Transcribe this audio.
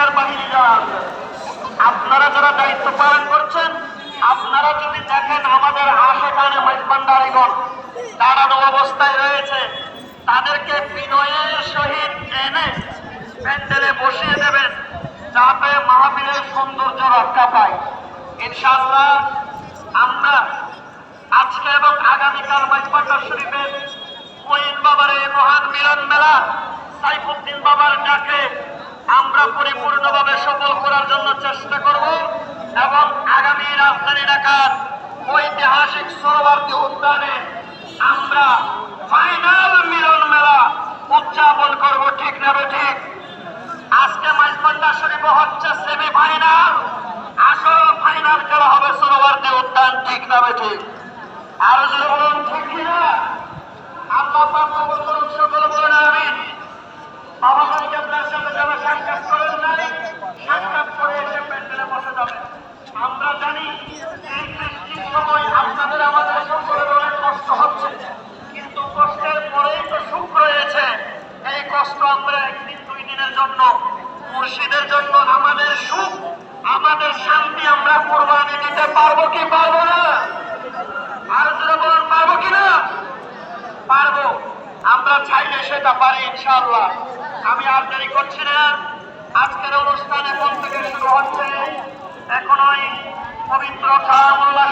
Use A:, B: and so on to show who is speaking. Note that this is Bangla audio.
A: ভলান্টিয়ার বাহিনী যারা আছে, আপনারা যারা দায়িত্ব পালন করছেন, আপনারা যদি দেখেন আমাদের আশেপাশে মেজবান্ডারিগণ দাঁড়ানো অবস্থায় রয়েছে, তাদেরকে বিনয়ের সহিত এনে প্যান্ডেলে বসিয়ে দেবেন, যাতে মাহফিলের সৌন্দর্য রক্ষা পায়। ইনশাআল্লাহ আমরা আজকে এবং আগামীকাল মেজবান্ডার শরীফের মঈন বাবার এই মহান মিলন মেলা সাইফুদ্দিন বাবার ডাকে আমরা পরিপূর্ণভাবে সফল করার জন্য চেষ্টা করব এবং আগামী রাজধানী ঢাকার ঐতিহাসিক সোহরাওয়ার্দী উদ্যানে আমরা ফাইনাল মিলন মেলা উদযাপন করব। ঠিক না ঠিক? আজকে মেজবান্ডার শরীফে হচ্ছে সেমিফাইনাল, আসল ফাইনাল খেলা হবে সোহরাওয়ার্দী উদ্যান। ঠিক না ঠিক? আর যদি বলুন ঠিক কিনা? আল্লাহ পাক কবুল করুন, সকলে বলেন আমিন। বাবা ভাইকে আপনার সাথে যারা সাক্ষাৎ করেন নাই, সাক্ষাৎ করে এসে প্যান্ডেলে বসে যাবেন। আমরা জানি এই বৃষ্টির সময় আপনাদের আমাদের সকলের অনেক কষ্ট হচ্ছে, কিন্তু কষ্টের পরেই তো সুখ রয়েছে। এই কষ্ট আমরা একদিন দুই দিনের জন্য, মুর্শিদের জন্য আমাদের সুখ, আমাদের শান্তি আমরা কোরবানি দিতে পারবো কি পারবো না? আর যারা বলেন পারবো কিনা? পারবো। আমরা চাইলে সেটা পারি ইনশাআল্লাহ। আমি আর দেরি করছি না, আজকের অনুষ্ঠান এখন থেকে শুরু হচ্ছে। এখনই পবিত্র কালামুল্লাহ